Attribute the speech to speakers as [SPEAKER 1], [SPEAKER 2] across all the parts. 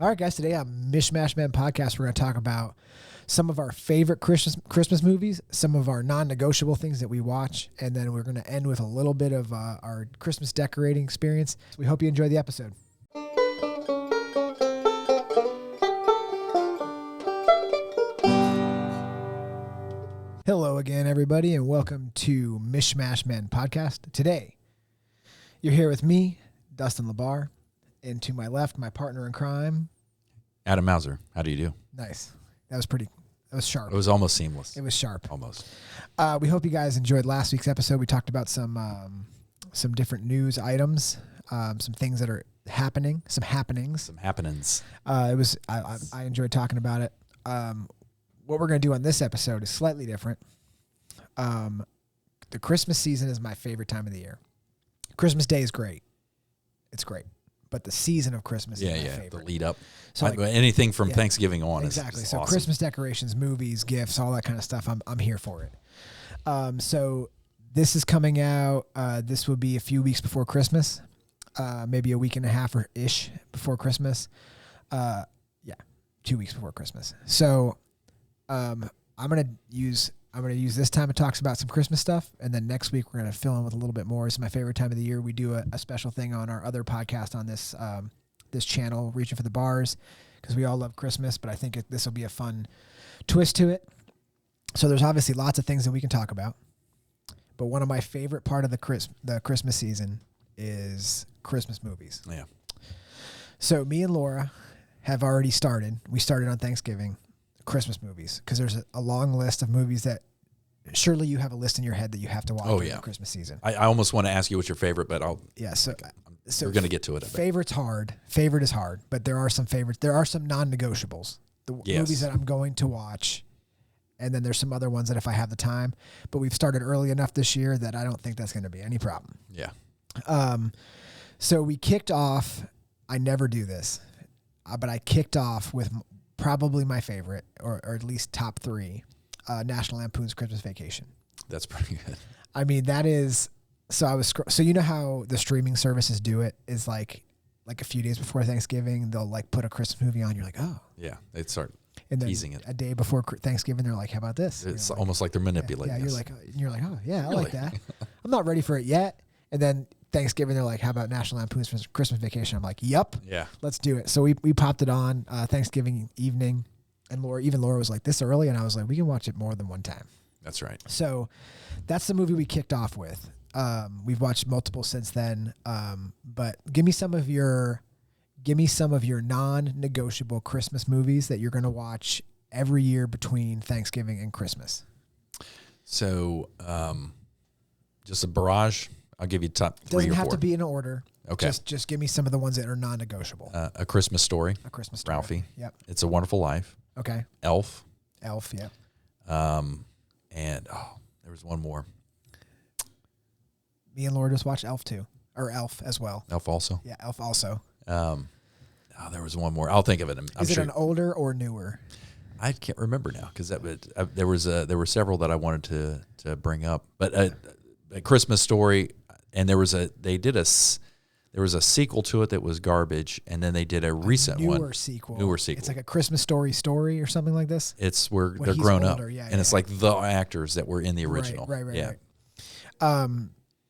[SPEAKER 1] All right, guys. Today on Mish Man podcast, we're going to talk about some of our favorite Christmas movies, some of our non-negotiable things that we watch, and then we're going to end with a little bit of our Christmas decorating experience. We hope you enjoy the episode. Hello again, everybody, and welcome to Mish Man podcast. Today, you're here with me, Dustin LeBar. And to my left, my partner in crime,
[SPEAKER 2] Adam Mauser. How do you do?
[SPEAKER 1] Nice. That was sharp.
[SPEAKER 2] It was almost seamless.
[SPEAKER 1] It was sharp.
[SPEAKER 2] Almost.
[SPEAKER 1] We hope you guys enjoyed last week's episode. We talked about some different news items, some things that are happening, some happenings.
[SPEAKER 2] Some happenings.
[SPEAKER 1] I enjoyed talking about it. What we're going to do on this episode is slightly different. The Christmas season is my favorite time of the year. Christmas Day is great. It's great. But the season of Christmas is my favorite.
[SPEAKER 2] The lead up.
[SPEAKER 1] So
[SPEAKER 2] anything from Thanksgiving on
[SPEAKER 1] exactly.
[SPEAKER 2] is
[SPEAKER 1] So
[SPEAKER 2] awesome.
[SPEAKER 1] Christmas decorations, movies, gifts, all that kind of stuff. I'm here for it. So this is coming out. This will be a few weeks before Christmas, maybe a week and a half or ish before Christmas. 2 weeks before Christmas. So I'm gonna use this time to talk about some Christmas stuff, and then next week we're gonna fill in with a little bit more. It's my favorite time of the year. We do a special thing on our other podcast on this this channel, Reaching for the Bars, because we all love Christmas. But I think this will be a fun twist to it. So there's obviously lots of things that we can talk about, but one of my favorite part of the Christmas season is Christmas movies.
[SPEAKER 2] Yeah.
[SPEAKER 1] So me and Laura have already started. We started on Thanksgiving. Christmas movies, because there's a long list of movies that surely you have a list in your head that you have to watch during the Christmas season.
[SPEAKER 2] I almost want to ask you what's your favorite, but
[SPEAKER 1] So
[SPEAKER 2] we're going to get to it.
[SPEAKER 1] Favorite's hard. Favorite is hard, but there are some favorites. There are some non-negotiables. The movies that I'm going to watch, and then there's some other ones that if I have the time. But we've started early enough this year that I don't think that's going to be any problem.
[SPEAKER 2] Yeah.
[SPEAKER 1] So we kicked off. I never do this, but I kicked off with probably my favorite, or at least top three, National Lampoon's Christmas Vacation.
[SPEAKER 2] That's pretty good.
[SPEAKER 1] I mean, that is, so you know how the streaming services do it is like a few days before Thanksgiving, they'll like put a Christmas movie on. You're like, oh.
[SPEAKER 2] Yeah. They start
[SPEAKER 1] and then
[SPEAKER 2] teasing it.
[SPEAKER 1] A day before Thanksgiving, they're like, how about this?
[SPEAKER 2] It's almost like they're manipulating us.
[SPEAKER 1] You're like, oh yeah, I like that. I'm not ready for it yet. And then Thanksgiving, they're like, how about National Lampoon's Christmas Vacation? I'm like, yep.
[SPEAKER 2] Yeah.
[SPEAKER 1] Let's do it. So we popped it on Thanksgiving evening, and Laura was like, this early? And I was like, we can watch it more than one time.
[SPEAKER 2] That's right.
[SPEAKER 1] So that's the movie we kicked off with. We've watched multiple since then. But give me some of your non-negotiable Christmas movies that you're going to watch every year between Thanksgiving and Christmas.
[SPEAKER 2] So just a barrage. I'll give you top 3 or 4.
[SPEAKER 1] Doesn't have to be in order.
[SPEAKER 2] Okay.
[SPEAKER 1] Just give me some of the ones that are non-negotiable.
[SPEAKER 2] A Christmas Story.
[SPEAKER 1] A Christmas Story.
[SPEAKER 2] Ralphie.
[SPEAKER 1] Yep.
[SPEAKER 2] It's a Wonderful Life.
[SPEAKER 1] Okay.
[SPEAKER 2] Elf.
[SPEAKER 1] Yep.
[SPEAKER 2] And there was one more.
[SPEAKER 1] Me and Laura just watched Elf too, or Elf as well.
[SPEAKER 2] Elf also.
[SPEAKER 1] Yeah, Elf also.
[SPEAKER 2] There was one more. I'll think of it.
[SPEAKER 1] Is it an older or newer?
[SPEAKER 2] I can't remember now because there were several that I wanted to bring up, but a Christmas Story, and there was a sequel to it that was garbage, and then they did a recent
[SPEAKER 1] newer sequel. It's like a Christmas Story or something like this.
[SPEAKER 2] It's where they're grown up, and it's like the actors that were in the original.
[SPEAKER 1] Right.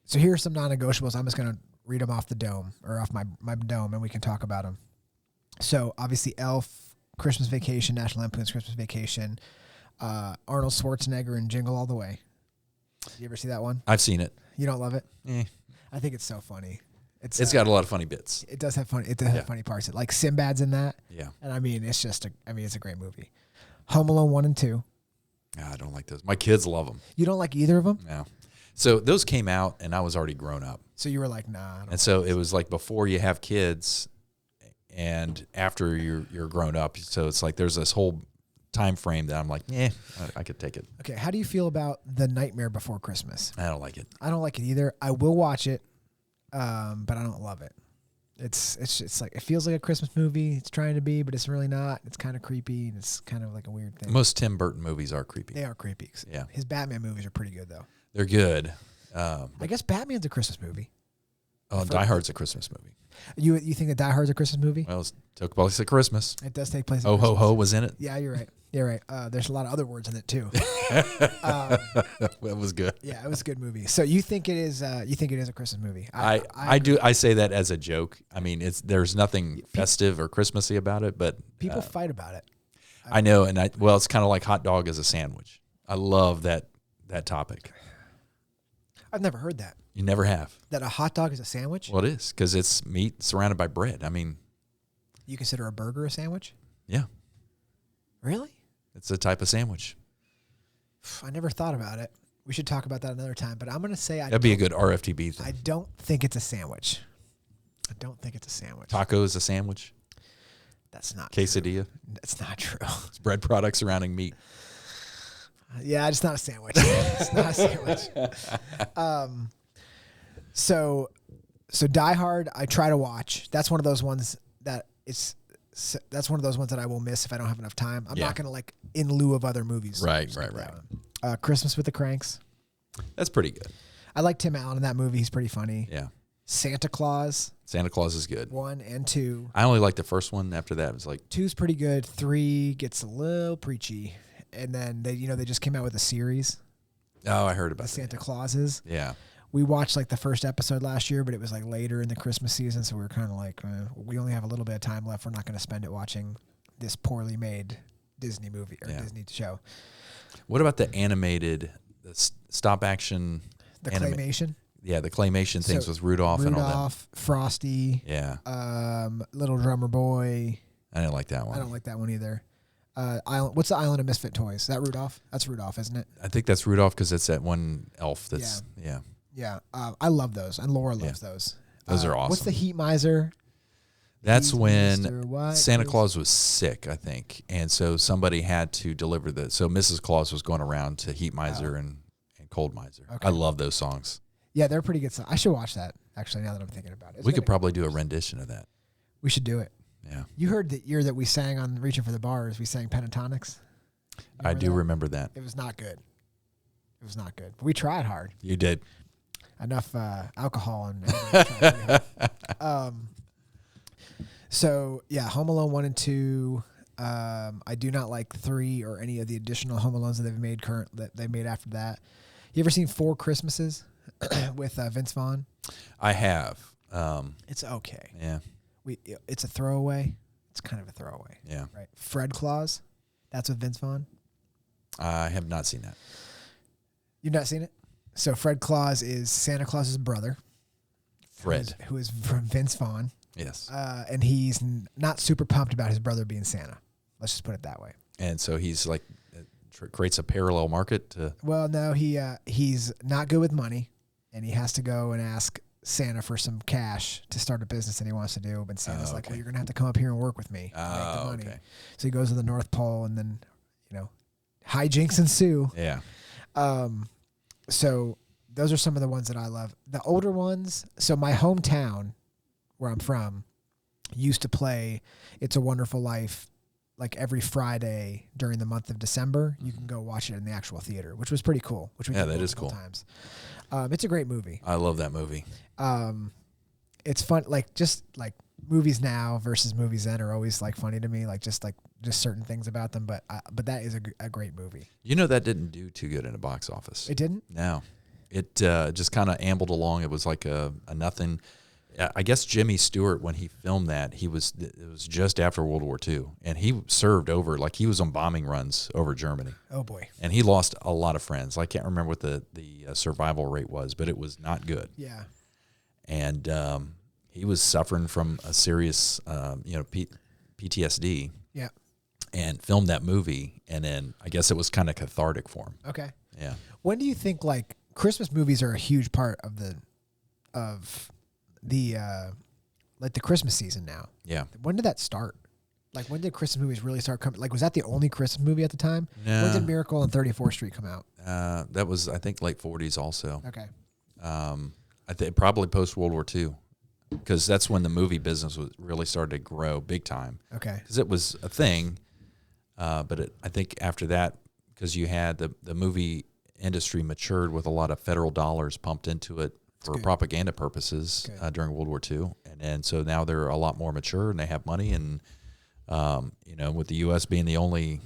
[SPEAKER 1] So here are some non-negotiables. I'm just going to read them off the dome, or off my dome, and we can talk about them. So obviously Elf, Christmas Vacation, National Lampoon's Christmas Vacation, Arnold Schwarzenegger and Jingle All the Way. You ever see that one?
[SPEAKER 2] I've seen it.
[SPEAKER 1] You don't love it?
[SPEAKER 2] Eh.
[SPEAKER 1] I think it's so funny.
[SPEAKER 2] It's got a lot of funny bits.
[SPEAKER 1] It does have funny parts. Like Sinbad's in that.
[SPEAKER 2] Yeah.
[SPEAKER 1] And I mean, it's a great movie. Home Alone 1 and 2.
[SPEAKER 2] I don't like those. My kids love them.
[SPEAKER 1] You don't like either of them?
[SPEAKER 2] No. So those came out, and I was already grown up.
[SPEAKER 1] So you were like, nah.
[SPEAKER 2] And so it was like before you have kids, and after you're grown up. So it's like there's this whole time frame that I'm like, I could take it.
[SPEAKER 1] Okay, how do you feel about The Nightmare Before Christmas?
[SPEAKER 2] I don't like it.
[SPEAKER 1] I don't like it either. I will watch it, but I don't love it. It's like, it feels like a Christmas movie. It's trying to be, but it's really not. It's kind of creepy, and it's kind of like a weird thing.
[SPEAKER 2] Most Tim Burton movies are creepy.
[SPEAKER 1] They are creepy.
[SPEAKER 2] Yeah.
[SPEAKER 1] His Batman movies are pretty good, though.
[SPEAKER 2] They're good.
[SPEAKER 1] I guess Batman's a Christmas movie.
[SPEAKER 2] Oh, Die Hard's a Christmas movie.
[SPEAKER 1] You think that Die Hard's a Christmas movie?
[SPEAKER 2] Well, it took place at Christmas.
[SPEAKER 1] It does take place.
[SPEAKER 2] Oh ho ho was in it.
[SPEAKER 1] Yeah, you're right. You're right. There's a lot of other words in it too.
[SPEAKER 2] That was good.
[SPEAKER 1] Yeah, it was a good movie. So you think it is? You think it is a Christmas movie?
[SPEAKER 2] I do. I say that as a joke. I mean, there's nothing festive or Christmassy about it, but
[SPEAKER 1] people fight about it.
[SPEAKER 2] I know, and it's kind of like hot dog as a sandwich. I love that topic.
[SPEAKER 1] I've never heard that.
[SPEAKER 2] You never have.
[SPEAKER 1] That a hot dog is a sandwich?
[SPEAKER 2] Well, it is because it's meat surrounded by bread. I mean,
[SPEAKER 1] you consider a burger a sandwich?
[SPEAKER 2] Yeah.
[SPEAKER 1] Really?
[SPEAKER 2] It's a type of sandwich.
[SPEAKER 1] I never thought about it. We should talk about that another time. But I'm going to say
[SPEAKER 2] that'd be a good RFTB thing.
[SPEAKER 1] I don't think it's a sandwich. I don't think it's a sandwich.
[SPEAKER 2] Taco is a sandwich.
[SPEAKER 1] That's not
[SPEAKER 2] quesadilla.
[SPEAKER 1] True. That's not true.
[SPEAKER 2] It's bread products surrounding meat.
[SPEAKER 1] Yeah, it's not a sandwich. It's not a sandwich. So Die Hard, I try to watch. That's one of those ones that that's one of those ones that I will miss if I don't have enough time. I'm not gonna like in lieu of other movies.
[SPEAKER 2] Right.
[SPEAKER 1] Christmas with the Cranks.
[SPEAKER 2] That's pretty good.
[SPEAKER 1] I like Tim Allen in that movie. He's pretty funny.
[SPEAKER 2] Yeah.
[SPEAKER 1] Santa Claus.
[SPEAKER 2] Santa Claus is good.
[SPEAKER 1] 1 and 2.
[SPEAKER 2] I only like the first one. After that, it was like
[SPEAKER 1] 2's pretty good. 3 gets a little preachy, and then they just came out with a series.
[SPEAKER 2] Oh, I heard about
[SPEAKER 1] the Santa Clauses.
[SPEAKER 2] Yeah.
[SPEAKER 1] We watched like the first episode last year, but it was like later in the Christmas season, so we were kind of like, we only have a little bit of time left. We're not going to spend it watching this poorly made Disney movie or Disney show.
[SPEAKER 2] What about the animated, the stop action?
[SPEAKER 1] The claymation?
[SPEAKER 2] Yeah, the claymation things with Rudolph and all that.
[SPEAKER 1] Rudolph, Frosty.
[SPEAKER 2] Yeah.
[SPEAKER 1] Little Drummer Boy.
[SPEAKER 2] I didn't like that one.
[SPEAKER 1] I don't like that one either. What's the Island of Misfit Toys? Is that Rudolph? That's Rudolph, isn't it?
[SPEAKER 2] I think that's Rudolph because it's that one elf that's, yeah.
[SPEAKER 1] Yeah, I love those, and Laura loves those.
[SPEAKER 2] Those are awesome.
[SPEAKER 1] What's the Heat Miser?
[SPEAKER 2] That's when Santa Claus was sick, I think, and so somebody had to deliver the. So Mrs. Claus was going around to Heat Miser and Cold Miser. Okay. I love those songs.
[SPEAKER 1] Yeah, they're pretty good songs. I should watch that, actually, now that I'm thinking about it.
[SPEAKER 2] We could probably do a rendition of that.
[SPEAKER 1] We should do it.
[SPEAKER 2] Yeah.
[SPEAKER 1] You heard the year that we sang on Reaching for the Bars, we sang Pentatonics?
[SPEAKER 2] I do remember that.
[SPEAKER 1] It was not good. It was not good. But we tried hard.
[SPEAKER 2] You did.
[SPEAKER 1] Enough alcohol and so yeah, Home Alone 1 and 2. I do not like 3 or any of the additional Home Alones that they made after that. You ever seen 4 Christmases with Vince Vaughn?
[SPEAKER 2] I have.
[SPEAKER 1] It's okay.
[SPEAKER 2] Yeah.
[SPEAKER 1] It's a throwaway. It's kind of a throwaway.
[SPEAKER 2] Yeah.
[SPEAKER 1] Right. Fred Claus. That's with Vince Vaughn.
[SPEAKER 2] I have not seen that.
[SPEAKER 1] You've not seen it? So Fred Claus is Santa Claus's brother.
[SPEAKER 2] Fred.
[SPEAKER 1] Who is from Vince Vaughn.
[SPEAKER 2] Yes.
[SPEAKER 1] And he's not super pumped about his brother being Santa. Let's just put it that way.
[SPEAKER 2] And so he's like, creates a parallel market to.
[SPEAKER 1] Well, no, he's not good with money, and he has to go and ask Santa for some cash to start a business that he wants to do. But Santa's like, well, you're going to have to come up here and work with me to make the money. Okay. So he goes to the North Pole, and then, hijinks ensue.
[SPEAKER 2] Yeah.
[SPEAKER 1] So those are some of the ones that I love. The older ones, so my hometown, where I'm from, used to play It's a Wonderful Life like every Friday during the month of December. You can go watch it in the actual theater, which was pretty cool.
[SPEAKER 2] That is cool.
[SPEAKER 1] Times. It's a great movie.
[SPEAKER 2] I love that movie.
[SPEAKER 1] It's fun, just movies now versus movies then are always funny to me, just certain things about them. But that is a great movie.
[SPEAKER 2] That didn't do too good in a box office.
[SPEAKER 1] It didn't?
[SPEAKER 2] No, it just kind of ambled along. It was like a nothing. I guess Jimmy Stewart, when he filmed that, it was just after World War II, and he served over, he was on bombing runs over Germany.
[SPEAKER 1] Oh boy! And
[SPEAKER 2] he lost a lot of friends. I can't remember what the survival rate was, but it was not good.
[SPEAKER 1] Yeah.
[SPEAKER 2] And he was suffering from a serious, PTSD.
[SPEAKER 1] Yeah.
[SPEAKER 2] And filmed that movie, and then I guess it was kind of cathartic for him.
[SPEAKER 1] Okay.
[SPEAKER 2] Yeah.
[SPEAKER 1] When do you think Christmas movies are a huge part of the Christmas season now?
[SPEAKER 2] Yeah.
[SPEAKER 1] When did that start? When did Christmas movies really start coming? Was that the only Christmas movie at the time?
[SPEAKER 2] No.
[SPEAKER 1] When did Miracle on 34th Street come out?
[SPEAKER 2] That was, I think, late 40s also.
[SPEAKER 1] Okay.
[SPEAKER 2] I think probably post World War II, because that's when the movie business really started to grow big time.
[SPEAKER 1] Okay.
[SPEAKER 2] Because it was a thing, but I think after that, because you had the movie industry matured with a lot of federal dollars pumped into it for propaganda purposes during World War II. And so now they're a lot more mature and they have money. And, with the U.S. being the only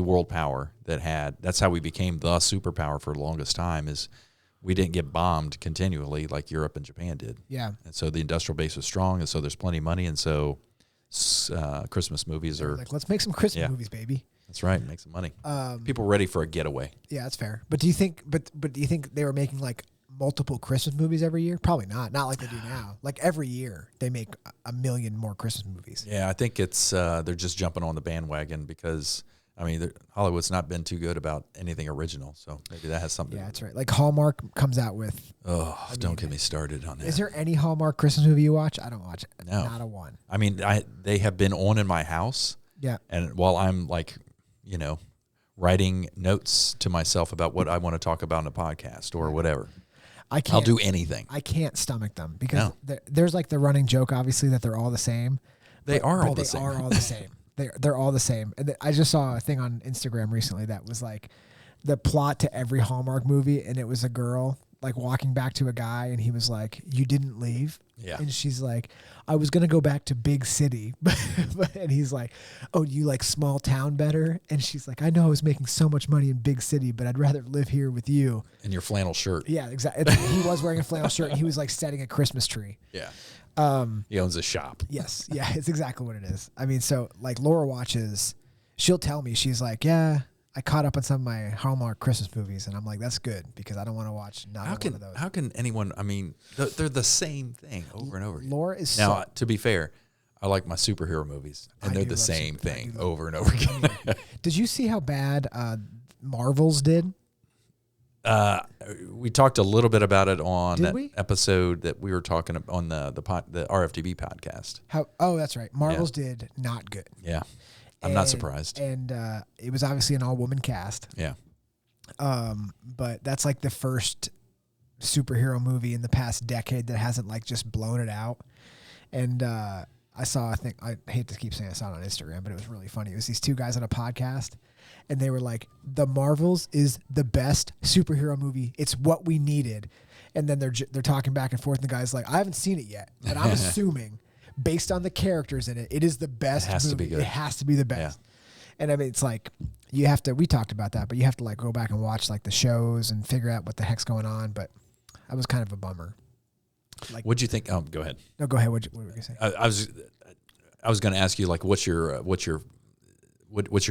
[SPEAKER 2] world power that's how we became the superpower for the longest time, is we didn't get bombed continually like Europe and Japan did.
[SPEAKER 1] Yeah.
[SPEAKER 2] And so the industrial base was strong, and so there's plenty of money, and so Christmas movies are
[SPEAKER 1] like, let's make some Christmas movies, baby.
[SPEAKER 2] That's right, make some money. People are ready for a getaway.
[SPEAKER 1] Yeah, that's fair. But do you think? But do you think they were making like multiple Christmas movies every year? Probably not. Not like they do now. Like every year they make a million more Christmas movies.
[SPEAKER 2] Yeah, I think it's they're just jumping on the bandwagon because. I mean, Hollywood's not been too good about anything original, so maybe that has something.
[SPEAKER 1] Yeah, that's right. Like Hallmark comes out with.
[SPEAKER 2] Don't get me started on that.
[SPEAKER 1] Is there any Hallmark Christmas movie you watch? I don't watch it.
[SPEAKER 2] No,
[SPEAKER 1] not a one.
[SPEAKER 2] I mean, they have been on in my house.
[SPEAKER 1] Yeah.
[SPEAKER 2] And while I'm like, writing notes to myself about what I want to talk about in a podcast or whatever, I'll do anything.
[SPEAKER 1] I can't stomach them because there's like the running joke, obviously, that they're all the same.
[SPEAKER 2] They are all the
[SPEAKER 1] same. They're all the same. And I just saw a thing on Instagram recently that was like the plot to every Hallmark movie, and it was a girl like walking back to a guy, and he was like, "You didn't leave."
[SPEAKER 2] Yeah.
[SPEAKER 1] And she's like, "I was gonna go back to big city," and he's like, "Oh, you like small town better?" And she's like, "I know I was making so much money in big city, but I'd rather live here with you."
[SPEAKER 2] And your flannel shirt.
[SPEAKER 1] Yeah, exactly. He was wearing a flannel shirt, and he was like setting a Christmas tree.
[SPEAKER 2] Yeah. He owns a shop.
[SPEAKER 1] Yes. Yeah, it's exactly what it is. I mean, so like Laura watches, she'll tell me, she's like, "Yeah, I caught up on some of my Hallmark Christmas movies," and I'm like, "That's good because I don't want to watch one of those."
[SPEAKER 2] How can anyone? I mean, they're the same thing over and over again.
[SPEAKER 1] Laura is
[SPEAKER 2] now. To be fair, I like my superhero movies, and they're the same thing over and over again.
[SPEAKER 1] Did you see how bad Marvel's did?
[SPEAKER 2] We talked a little bit about it on episode that we were talking about on the RFDB podcast.
[SPEAKER 1] Oh, that's right. Marvel's did not good.
[SPEAKER 2] Yeah. I'm not surprised.
[SPEAKER 1] And it was obviously an all-woman cast.
[SPEAKER 2] Yeah.
[SPEAKER 1] But that's like the first superhero movie in the past decade that hasn't like just blown it out. And I hate to keep saying I saw it on Instagram, but it was really funny. It was these two guys on a podcast, and they were like, "The Marvels is the best superhero movie. It's what we needed." And then they're talking back and forth, and the guy's like, "I haven't seen it yet, but I'm assuming based on the characters in it, it is the best movie.
[SPEAKER 2] To be good.
[SPEAKER 1] It has to be the best." Yeah. And I mean, it's like we talked about that, but you have to like go back and watch like the shows and figure out what the heck's going on. But that was kind of a bummer.
[SPEAKER 2] Like, what'd you think? Oh, go ahead.
[SPEAKER 1] No, go ahead. What were you gonna say?
[SPEAKER 2] I was going to ask you, like, what's your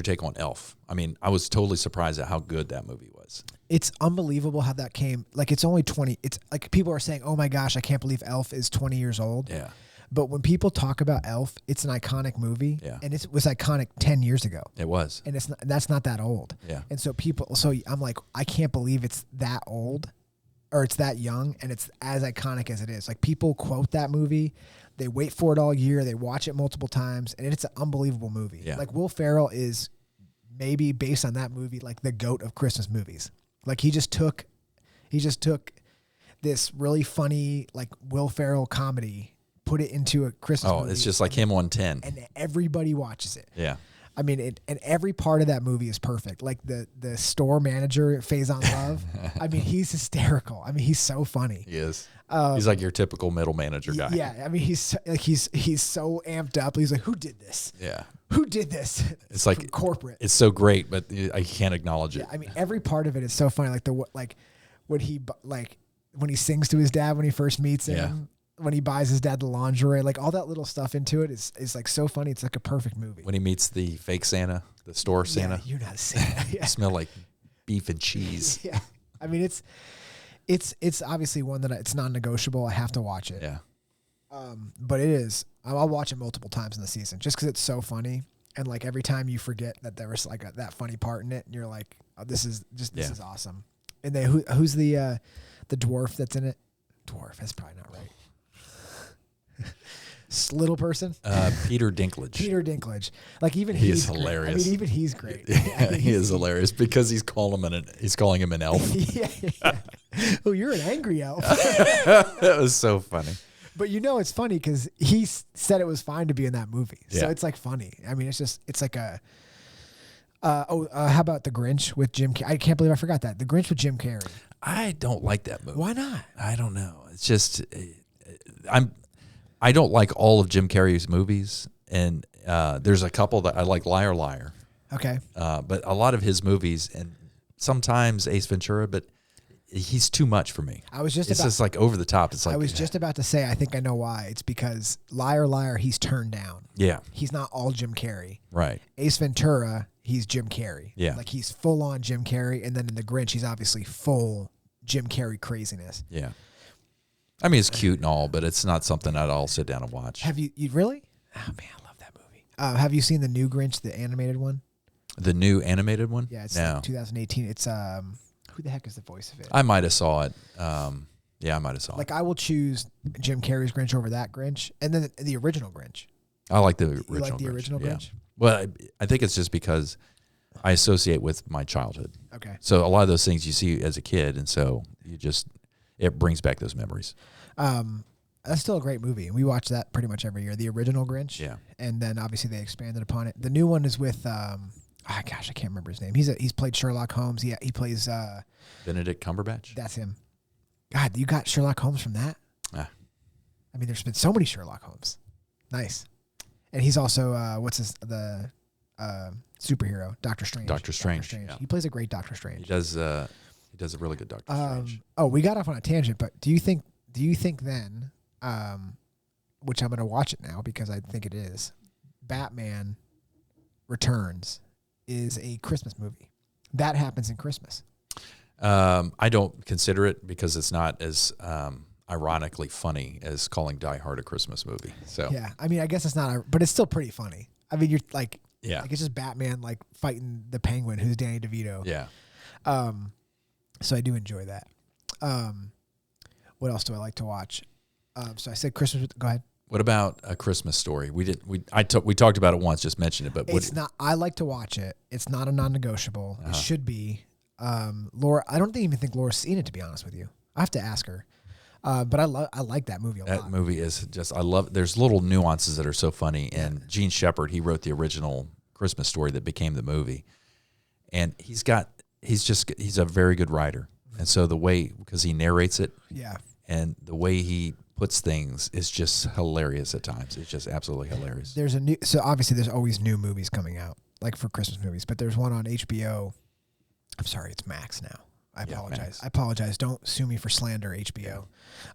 [SPEAKER 2] take on Elf? I mean, I was totally surprised at how good that movie was.
[SPEAKER 1] It's unbelievable how that came. Like, it's only 20. It's like people are saying, "Oh my gosh, I can't believe Elf is 20 years old."
[SPEAKER 2] Yeah.
[SPEAKER 1] But when people talk about Elf, it's an iconic movie.
[SPEAKER 2] Yeah.
[SPEAKER 1] And it was iconic 10 years ago.
[SPEAKER 2] It was.
[SPEAKER 1] And that's not that old.
[SPEAKER 2] Yeah.
[SPEAKER 1] And so I'm like, I can't believe it's that old or it's that young and it's as iconic as it is. Like, people quote that movie. They wait for it all year. They watch it multiple times, and it's an unbelievable movie.
[SPEAKER 2] Yeah.
[SPEAKER 1] Like, Will Ferrell is maybe based on that movie, like the GOAT of Christmas movies. Like, he just took this really funny, like, Will Ferrell comedy, put it into a Christmas movie.
[SPEAKER 2] Oh, it's just like him on 10.
[SPEAKER 1] And everybody watches it.
[SPEAKER 2] Yeah.
[SPEAKER 1] I mean, and every part of that movie is perfect. Like the store manager, Faison Love. I mean, he's hysterical. I mean, he's so funny.
[SPEAKER 2] He is. He's like your typical middle manager guy.
[SPEAKER 1] Yeah. I mean, he's so amped up. He's like, "Who did this?
[SPEAKER 2] Yeah.
[SPEAKER 1] Who did this?"
[SPEAKER 2] It's like
[SPEAKER 1] corporate.
[SPEAKER 2] It's so great, but I can't acknowledge it.
[SPEAKER 1] Yeah, I mean, every part of it is so funny. Like when he sings to his dad when he first meets him.
[SPEAKER 2] Yeah.
[SPEAKER 1] When he buys his dad the lingerie, like all that little stuff into it is like so funny. It's like a perfect movie.
[SPEAKER 2] When he meets the fake Santa, the store Santa.
[SPEAKER 1] Yeah, you're not Santa. Yeah.
[SPEAKER 2] Smell like beef and cheese.
[SPEAKER 1] Yeah. I mean, it's obviously one that it's non-negotiable. I have to watch it.
[SPEAKER 2] Yeah.
[SPEAKER 1] But it is. I'll watch it multiple times in the season just because it's so funny. And like every time you forget that there was like that funny part in it, and you're like, "Oh, this is awesome." And then who's the dwarf that's in it? Dwarf. That's probably not right. Little person.
[SPEAKER 2] Peter Dinklage.
[SPEAKER 1] Peter Dinklage. Like even
[SPEAKER 2] he
[SPEAKER 1] he's
[SPEAKER 2] is hilarious.
[SPEAKER 1] Great. I mean, even he's great.
[SPEAKER 2] Yeah, he is hilarious because he's calling him an elf.
[SPEAKER 1] Yeah. Oh, you're an angry elf.
[SPEAKER 2] That was so funny.
[SPEAKER 1] But it's funny because he said it was fine to be in that movie. So
[SPEAKER 2] Yeah.
[SPEAKER 1] it's like funny. I mean, it's like a. How about The Grinch with Jim Carrey? I can't believe I forgot that. The Grinch with Jim Carrey.
[SPEAKER 2] I don't like that movie.
[SPEAKER 1] Why not?
[SPEAKER 2] I don't know. It's just I don't like all of Jim Carrey's movies, and there's a couple that I like. Liar Liar.
[SPEAKER 1] Okay.
[SPEAKER 2] But a lot of his movies, and sometimes Ace Ventura, but he's too much for me.
[SPEAKER 1] I was just
[SPEAKER 2] it's just like over the top. It's like
[SPEAKER 1] I was just about to say, I think I know why. It's because Liar Liar, he's turned down.
[SPEAKER 2] Yeah.
[SPEAKER 1] He's not all Jim Carrey.
[SPEAKER 2] Right.
[SPEAKER 1] Ace Ventura, he's Jim Carrey.
[SPEAKER 2] Yeah.
[SPEAKER 1] Like he's full on Jim Carrey, and then in The Grinch, he's obviously full Jim Carrey craziness.
[SPEAKER 2] Yeah. I mean, it's cute and all, but it's not something that I'll sit down and watch.
[SPEAKER 1] Have you really? Oh man, I love that movie. Have you seen the new Grinch, the animated one?
[SPEAKER 2] The new animated one?
[SPEAKER 1] Yeah, it's
[SPEAKER 2] no.
[SPEAKER 1] like 2018. It's who the heck is the voice of it?
[SPEAKER 2] I might have saw it. Yeah, I might have saw it.
[SPEAKER 1] Like I will choose Jim Carrey's Grinch over that Grinch, and then the original Grinch.
[SPEAKER 2] I like the original.
[SPEAKER 1] You like the
[SPEAKER 2] Grinch.
[SPEAKER 1] original
[SPEAKER 2] Yeah.
[SPEAKER 1] Grinch?
[SPEAKER 2] Well, I think it's just because I associate with my childhood.
[SPEAKER 1] Okay.
[SPEAKER 2] So a lot of those things you see as a kid, and so it brings back those memories.
[SPEAKER 1] That's still a great movie. We watch that pretty much every year. The original Grinch.
[SPEAKER 2] Yeah.
[SPEAKER 1] And then obviously they expanded upon it. The new one is with I can't remember his name. He's played Sherlock Holmes. He plays
[SPEAKER 2] Benedict Cumberbatch.
[SPEAKER 1] that's him. God, you got Sherlock Holmes from that?
[SPEAKER 2] Ah.
[SPEAKER 1] I mean, there's been so many Sherlock Holmes. Nice. And he's also superhero, Doctor Strange.
[SPEAKER 2] Doctor Strange. Yeah.
[SPEAKER 1] He plays a great Doctor
[SPEAKER 2] He
[SPEAKER 1] Strange.
[SPEAKER 2] does. He does a really good Doctor Strange.
[SPEAKER 1] Oh, we got off on a tangent, but do you think then, which I'm going to watch it now because I think it is, Batman Returns is a Christmas movie. That happens in Christmas.
[SPEAKER 2] I don't consider it because it's not as ironically funny as calling Die Hard a Christmas movie. So
[SPEAKER 1] Yeah, I mean, I guess it's not, but it's still pretty funny. I mean, you're like,
[SPEAKER 2] yeah,
[SPEAKER 1] like it's just Batman like fighting the Penguin, who's Danny DeVito.
[SPEAKER 2] yeah.
[SPEAKER 1] So I do enjoy that. What else do I like to watch? So I said Christmas. Go ahead.
[SPEAKER 2] What about A Christmas Story? We talked about it once, just mentioned it, but
[SPEAKER 1] It's not. I like to watch it. It's not a non-negotiable. It should be. Laura, I don't even think Laura's seen it, to be honest with you. I have to ask her. But I like that movie a lot.
[SPEAKER 2] That movie is just, I love, there's little nuances that are so funny. And Gene Shepard, he wrote the original Christmas Story that became the movie. And he's a very good writer. And so the way, because he narrates it.
[SPEAKER 1] Yeah.
[SPEAKER 2] And the way he puts things is just hilarious at times. It's just absolutely hilarious.
[SPEAKER 1] So obviously there's always new movies coming out, like for Christmas movies, but there's one on HBO. I'm sorry, it's Max now. I apologize.
[SPEAKER 2] Max.
[SPEAKER 1] I apologize. Don't sue me for slander, HBO.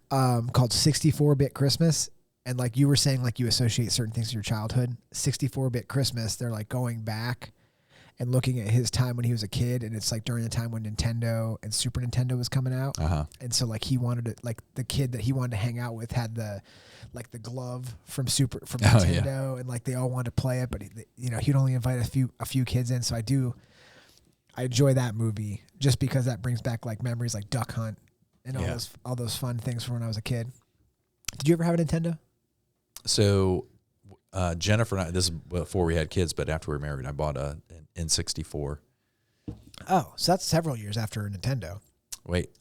[SPEAKER 1] Called 64-Bit Christmas. And like you were saying, like you associate certain things to your childhood. 64-Bit Christmas, they're like going back and looking at his time when he was a kid, and it's like during the time when Nintendo and Super Nintendo was coming out. And so like he wanted to, like the kid that he wanted to hang out with had the glove from Nintendo, and like they all wanted to play it, but he'd only invite a few kids in. So I enjoy that movie just because that brings back like memories like Duck Hunt and all those fun things from when I was a kid. Did you ever have a Nintendo?
[SPEAKER 2] So Jennifer and I, this is before we had kids, but after we were married, I bought an N64.
[SPEAKER 1] Oh, so that's several years after Nintendo.
[SPEAKER 2] Wait,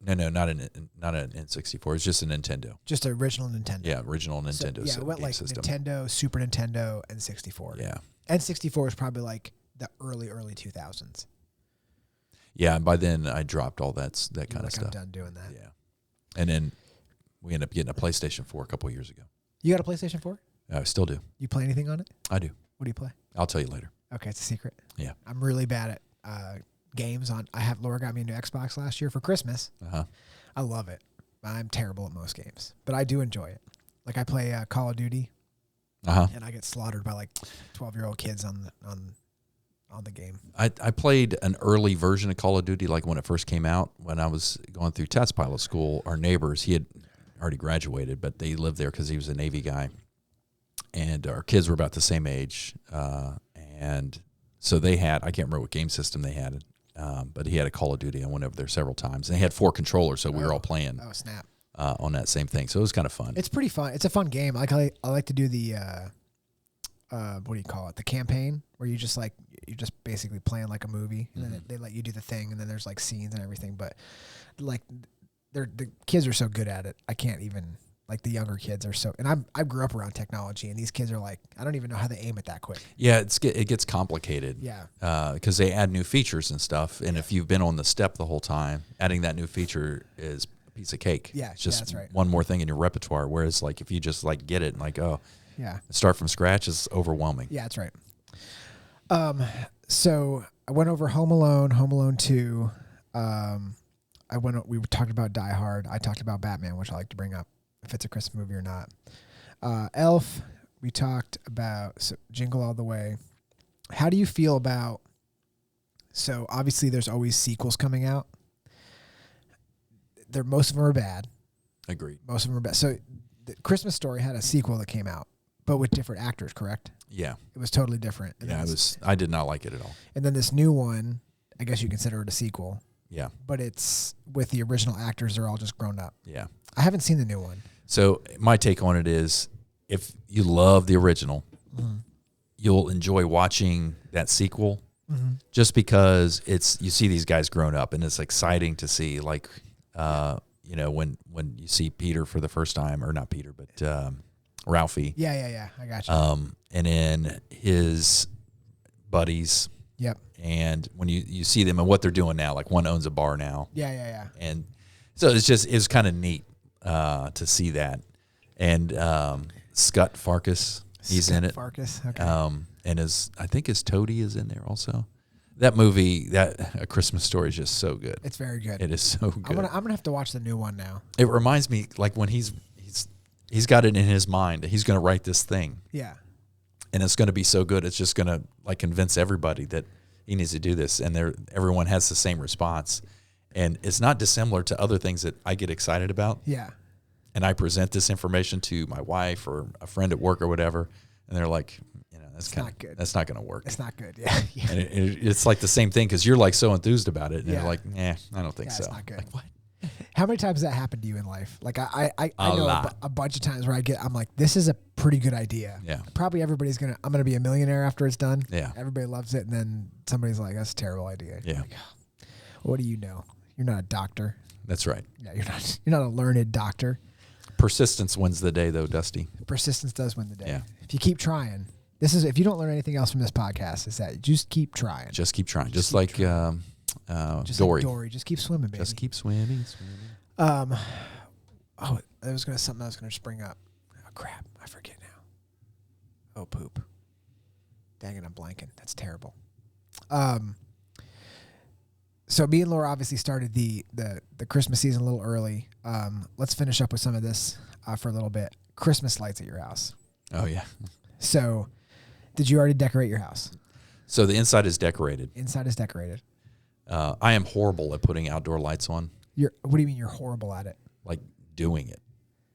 [SPEAKER 2] no, not an N64. It's just a Nintendo.
[SPEAKER 1] Just an original Nintendo.
[SPEAKER 2] Yeah, original Nintendo.
[SPEAKER 1] So, it went like
[SPEAKER 2] system.
[SPEAKER 1] Nintendo, Super Nintendo, and 64.
[SPEAKER 2] Yeah.
[SPEAKER 1] N64 was probably like the early 2000s.
[SPEAKER 2] Yeah, and by then I dropped all that kind of stuff.
[SPEAKER 1] I'm done doing that.
[SPEAKER 2] Yeah. And then we ended up getting a PlayStation 4 a couple of years ago.
[SPEAKER 1] You got a PlayStation 4?
[SPEAKER 2] I still do.
[SPEAKER 1] You play anything on it?
[SPEAKER 2] I do.
[SPEAKER 1] What do you play?
[SPEAKER 2] I'll tell you later.
[SPEAKER 1] Okay, it's a secret.
[SPEAKER 2] Yeah.
[SPEAKER 1] I'm really bad at games on. Laura got me a new Xbox last year for Christmas. I love it. I'm terrible at most games, but I do enjoy it. Like I play Call of Duty, and I get slaughtered by like 12-year-old kids on the game.
[SPEAKER 2] I played an early version of Call of Duty, like when it first came out. When I was going through test pilot school, our neighbors, he had already graduated, but they lived there because he was a Navy guy. And our kids were about the same age. And so they had, I can't remember what game system they had, but he had a Call of Duty. I went over there several times. And they had 4 controllers, so we were all playing
[SPEAKER 1] snap.
[SPEAKER 2] On that same thing. So it was kind of fun.
[SPEAKER 1] It's pretty fun. It's a fun game. I like to do the, what do you call it? The campaign, where you're just basically playing like a movie. And then they let you do the thing, and then there's like scenes and everything. But like the kids are so good at it, I can't even like the younger kids are so, and I grew up around technology, and these kids are like, I don't even know how they aim it that quick.
[SPEAKER 2] Yeah, it gets complicated.
[SPEAKER 1] Yeah.
[SPEAKER 2] Because they add new features and stuff, and if you've been on the step the whole time, adding that new feature is a piece of cake.
[SPEAKER 1] Yeah,
[SPEAKER 2] it's just
[SPEAKER 1] that's right.
[SPEAKER 2] one more thing in your repertoire. Whereas like if you just like get it and like start from scratch is overwhelming.
[SPEAKER 1] Yeah, that's right. So I went over Home Alone 2. We talked about Die Hard. I talked about Batman, which I like to bring up if it's a Christmas movie or not. Elf, we talked about Jingle All the Way. How do you feel about, so obviously there's always sequels coming out. Most of them are bad.
[SPEAKER 2] Agreed.
[SPEAKER 1] Most of them are bad. So the Christmas Story had a sequel that came out, but with different actors, correct?
[SPEAKER 2] Yeah.
[SPEAKER 1] It was totally different. And
[SPEAKER 2] I did not like it at all.
[SPEAKER 1] And then this new one, I guess you consider it a sequel.
[SPEAKER 2] Yeah.
[SPEAKER 1] But it's with the original actors. They're all just grown up.
[SPEAKER 2] Yeah.
[SPEAKER 1] I haven't seen the new one.
[SPEAKER 2] So my take on it is if you love the original, you'll enjoy watching that sequel just because you see these guys grown up, and it's exciting to see like, when you see Peter for the first time, or not Peter, but Ralphie.
[SPEAKER 1] Yeah. I got you.
[SPEAKER 2] And then his buddies.
[SPEAKER 1] Yep.
[SPEAKER 2] And when you see them and what they're doing now, like one owns a bar now.
[SPEAKER 1] Yeah.
[SPEAKER 2] And so it's kind of neat to see that. And Scott Farkus, he's in it.
[SPEAKER 1] Farkus, okay.
[SPEAKER 2] And I think his Toady is in there also. That movie, A Christmas Story, is just so good.
[SPEAKER 1] It's very good.
[SPEAKER 2] It is so good.
[SPEAKER 1] I'm gonna have to watch the new one now.
[SPEAKER 2] It reminds me like when he's got it in his mind that he's going to write this thing.
[SPEAKER 1] Yeah.
[SPEAKER 2] And it's going to be so good. It's just going to like convince everybody that he needs to do this, and everyone has the same response. And it's not dissimilar to other things that I get excited about.
[SPEAKER 1] Yeah.
[SPEAKER 2] And I present this information to my wife or a friend at work or whatever, and they're like, that's not good. That's not going to work.
[SPEAKER 1] It's not good. Yeah.
[SPEAKER 2] And it's like the same thing because you're like so enthused about it, and you're like, I don't think so.
[SPEAKER 1] It's not good.
[SPEAKER 2] Like, what?
[SPEAKER 1] How many times has that happened to you in life? Like I know a bunch of times where I'm like, this is a pretty good idea.
[SPEAKER 2] Yeah.
[SPEAKER 1] Probably I'm going to be a millionaire after it's done.
[SPEAKER 2] Yeah.
[SPEAKER 1] Everybody loves it. And then somebody's like, that's a terrible idea.
[SPEAKER 2] Yeah.
[SPEAKER 1] Like, oh, what do you know? You're not a doctor.
[SPEAKER 2] That's right.
[SPEAKER 1] Yeah. You're not a learned doctor.
[SPEAKER 2] Persistence wins the day though, Dusty.
[SPEAKER 1] Persistence does win the day.
[SPEAKER 2] Yeah.
[SPEAKER 1] If you keep trying, if you don't learn anything else from this podcast, is that just keep trying.
[SPEAKER 2] Just keep trying. Just like Dory.
[SPEAKER 1] Like Dory. Just keep swimming, baby.
[SPEAKER 2] Just keep swimming.
[SPEAKER 1] There was something I was gonna just bring up. Oh crap, I forget now. Oh poop. Dang it, I'm blanking. That's terrible. So me and Laura obviously started the Christmas season a little early. Let's finish up with some of this for a little bit. Christmas lights at your house.
[SPEAKER 2] Oh yeah.
[SPEAKER 1] So, did you already decorate your house?
[SPEAKER 2] So the inside is decorated.
[SPEAKER 1] Inside is decorated.
[SPEAKER 2] I am horrible at putting outdoor lights on.
[SPEAKER 1] What do you mean you're horrible at it?
[SPEAKER 2] Like doing it.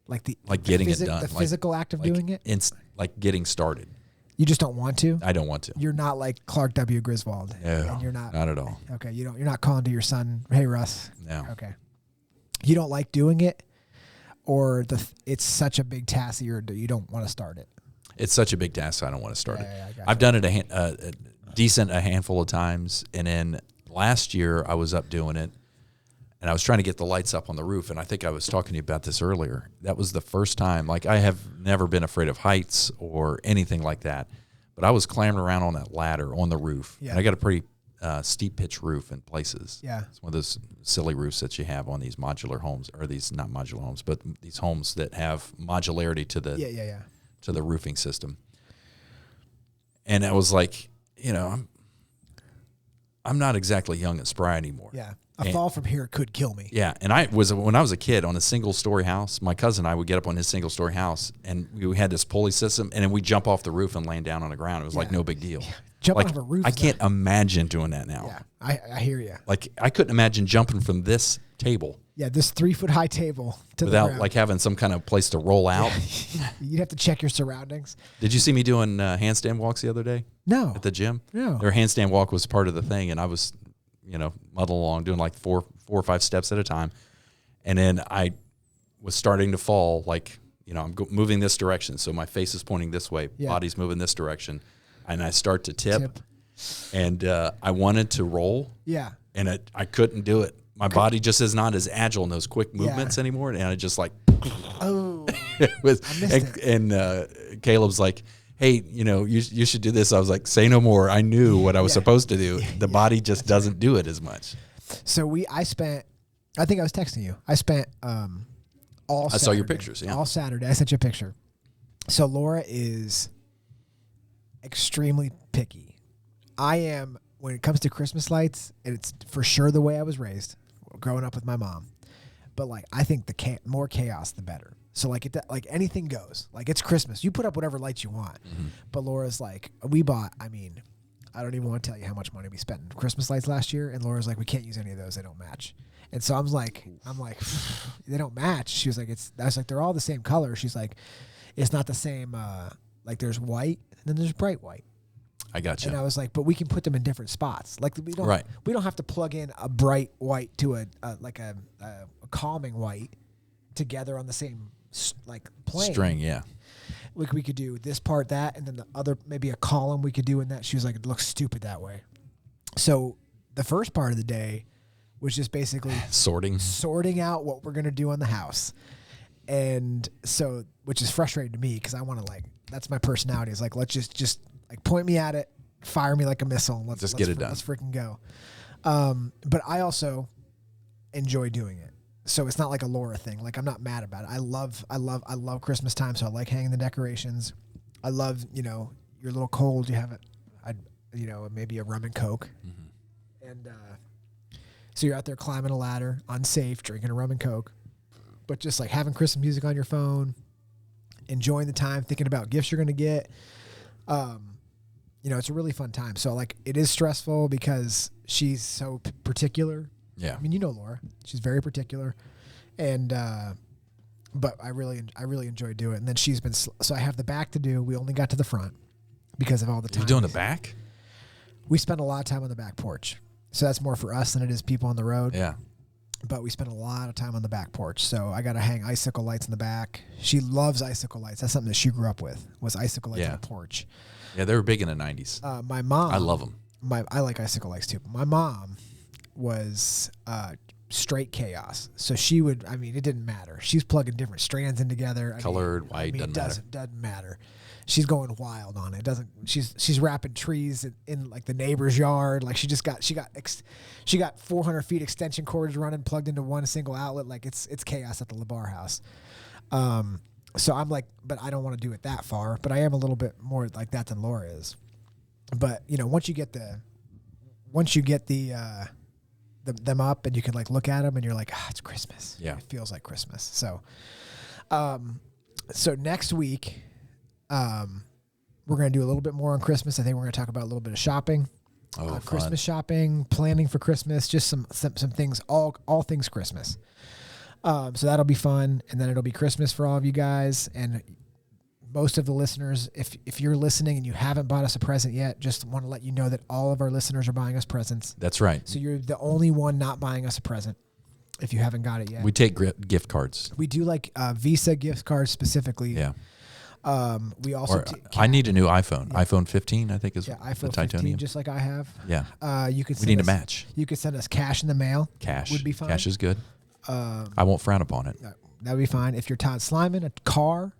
[SPEAKER 1] Like
[SPEAKER 2] getting it done.
[SPEAKER 1] The physical act of doing it?
[SPEAKER 2] Like getting started.
[SPEAKER 1] You just don't want to?
[SPEAKER 2] I don't want to.
[SPEAKER 1] You're not like Clark W. Griswold.
[SPEAKER 2] No,
[SPEAKER 1] and you're not
[SPEAKER 2] at all.
[SPEAKER 1] Okay, you're not calling to your son, hey Russ.
[SPEAKER 2] No.
[SPEAKER 1] Okay. You don't like doing it, or it's such a big task that you don't want to start it?
[SPEAKER 2] It's such a big task, I don't want to start it.
[SPEAKER 1] I
[SPEAKER 2] I've done it a handful of times, and then last year I was up doing it, and I was trying to get the lights up on the roof, and I think I was talking to you about this earlier. That was the first time. Like, I have never been afraid of heights or anything like that, but I was clambering around on that ladder on the roof, and I got a pretty steep pitch roof in places.
[SPEAKER 1] Yeah.
[SPEAKER 2] It's one of those silly roofs that you have on these modular homes, or these, not modular homes, but these homes that have modularity to the to the roofing system. And I was like, I'm not exactly young and spry anymore.
[SPEAKER 1] Yeah. A fall from here could kill me.
[SPEAKER 2] Yeah. And when I was a kid on a single story house, my cousin and I would get up on his single story house, and we had this pulley system, and then we jump off the roof and land down on the ground. It was like no big deal.
[SPEAKER 1] Jumping off a roof.
[SPEAKER 2] I can't imagine doing that now.
[SPEAKER 1] Yeah. I hear you.
[SPEAKER 2] Like, I couldn't imagine jumping from this table.
[SPEAKER 1] Yeah, this 3-foot high table to
[SPEAKER 2] without
[SPEAKER 1] the ground.
[SPEAKER 2] like having some kind of place to roll out.
[SPEAKER 1] You'd have to check your surroundings.
[SPEAKER 2] Did you see me doing handstand walks the other day?
[SPEAKER 1] No.
[SPEAKER 2] At the gym?
[SPEAKER 1] No.
[SPEAKER 2] Their handstand walk was part of the thing, and I was, muddling along, doing like four or five steps at a time. And then I was starting to fall, like, I'm moving this direction. So my face is pointing this way, body's moving this direction. And I start to tip. And I wanted to roll.
[SPEAKER 1] Yeah.
[SPEAKER 2] And I couldn't do it. My body just is not as agile in those quick movements anymore. And I just like,
[SPEAKER 1] oh, I missed
[SPEAKER 2] and Caleb's like, hey, you should do this. I was like, say no more. I knew what I was supposed to do. The body just doesn't do it as much.
[SPEAKER 1] So I think I was texting you. I spent all Saturday.
[SPEAKER 2] I saw your pictures, yeah.
[SPEAKER 1] All Saturday. I sent you a picture. So Laura is extremely picky. I am, when it comes to Christmas lights, and it's for sure the way I was raised, growing up with my mom. But like, I think the more chaos, the better. So like anything goes. Like, it's Christmas. You put up whatever lights you want. Mm-hmm. But Laura's like, we bought, I don't even want to tell you how much money we spent on Christmas lights last year. And Laura's like, we can't use any of those. They don't match. And so I'm like, they don't match. She was like, I was like, they're all the same color. She's like, it's not the same. Like, there's white and then there's bright white.
[SPEAKER 2] I got you.
[SPEAKER 1] And I was like, but we can put them in different spots. Like, we don't have to plug in a bright white to a calming white together on the same plane.
[SPEAKER 2] String, yeah.
[SPEAKER 1] Like, we could do this part, that, and then the other, maybe a column we could do in that. She was like, it looks stupid that way. So the first part of the day was just basically sorting out what we're going to do on the house. And so, which is frustrating to me because I want to, that's my personality. Is like, let's just point me at it, fire me like a missile, and let's
[SPEAKER 2] get it done.
[SPEAKER 1] Let's freaking go. But I also enjoy doing it. So it's not like a Laura thing. Like, I'm not mad about it. I love Christmas time. So I like hanging the decorations. I love, you're a little cold. You have it, maybe a rum and Coke. Mm-hmm. And, so you're out there climbing a ladder, unsafe, drinking a rum and Coke, but just like having Christmas music on your phone, enjoying the time, thinking about gifts you're going to get. It's a really fun time. So like, it is stressful because she's so particular.
[SPEAKER 2] Yeah.
[SPEAKER 1] I mean, Laura, she's very particular, and, but I really enjoy doing it. And then she's been, so I have the back to do. We only got to the front because of all the time.
[SPEAKER 2] You're doing the back?
[SPEAKER 1] We spend a lot of time on the back porch. So that's more for us than it is people on the road.
[SPEAKER 2] Yeah.
[SPEAKER 1] But we spend a lot of time on the back porch. So I got to hang icicle lights in the back. She loves icicle lights. That's something that she grew up with, was icicle lights on the porch.
[SPEAKER 2] Yeah, they were big in the 90s.
[SPEAKER 1] My mom.
[SPEAKER 2] I love them.
[SPEAKER 1] I like icicle lights too. My mom was straight chaos. So she would, it didn't matter. She's plugging different strands in together.
[SPEAKER 2] Colored, white,
[SPEAKER 1] doesn't matter. She's going wild on it. She's wrapping trees in like the neighbor's yard. Like, she got 400 feet extension cords running, plugged into one single outlet. Like, it's chaos at the LeBar house. So I'm like, but I don't want to do it that far, but I am a little bit more like that than Laura is. But once you get them up and you can like look at them and you're like, it's Christmas.
[SPEAKER 2] Yeah.
[SPEAKER 1] It feels like Christmas. So, so next week, we're going to do a little bit more on Christmas. I think we're going to talk about a little bit of shopping, Christmas shopping, planning for Christmas, just some things, all things Christmas. So that'll be fun. And then it'll be Christmas for all of you guys. And most of the listeners, if you're listening and you haven't bought us a present yet, just want to let you know that all of our listeners are buying us presents.
[SPEAKER 2] That's right.
[SPEAKER 1] So you're the only one not buying us a present if you haven't got it yet.
[SPEAKER 2] We take gift cards.
[SPEAKER 1] We do like Visa gift cards specifically.
[SPEAKER 2] Yeah.
[SPEAKER 1] We also
[SPEAKER 2] I need a new iPhone. Yeah. iPhone 15, I think, is
[SPEAKER 1] iPhone
[SPEAKER 2] the titanium.
[SPEAKER 1] 15, just like I have.
[SPEAKER 2] Yeah.
[SPEAKER 1] We
[SPEAKER 2] need a match.
[SPEAKER 1] You could send us cash in the mail.
[SPEAKER 2] Cash
[SPEAKER 1] would be fine.
[SPEAKER 2] Cash is good. I won't frown upon it.
[SPEAKER 1] That would be fine. If you're Todd Slyman, a car.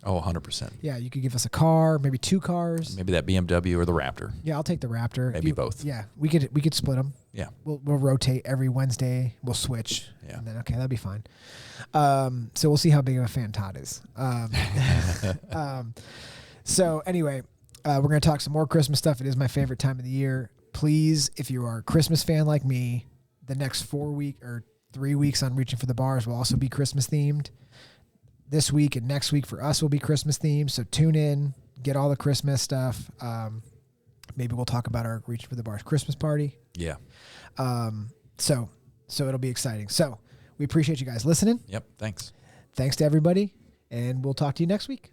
[SPEAKER 2] Oh, 100%.
[SPEAKER 1] Yeah, you could give us a car, maybe 2 cars.
[SPEAKER 2] Maybe that BMW or the Raptor.
[SPEAKER 1] Yeah, I'll take the Raptor.
[SPEAKER 2] Maybe both.
[SPEAKER 1] Yeah, we could split them.
[SPEAKER 2] Yeah.
[SPEAKER 1] We'll rotate every Wednesday. We'll switch.
[SPEAKER 2] Yeah.
[SPEAKER 1] And then, okay, that'd be fine. So we'll see how big of a fan Todd is. So anyway, we're going to talk some more Christmas stuff. It is my favorite time of the year. Please, if you are a Christmas fan like me, the next 3 weeks on Reaching for the Bars will also be Christmas themed. This week and next week for us will be Christmas themed. So tune in, get all the Christmas stuff. Maybe we'll talk about our Reaching for the Bars Christmas party.
[SPEAKER 2] Yeah.
[SPEAKER 1] So it'll be exciting. So we appreciate you guys listening.
[SPEAKER 2] Yep. Thanks.
[SPEAKER 1] Thanks to everybody, and we'll talk to you next week.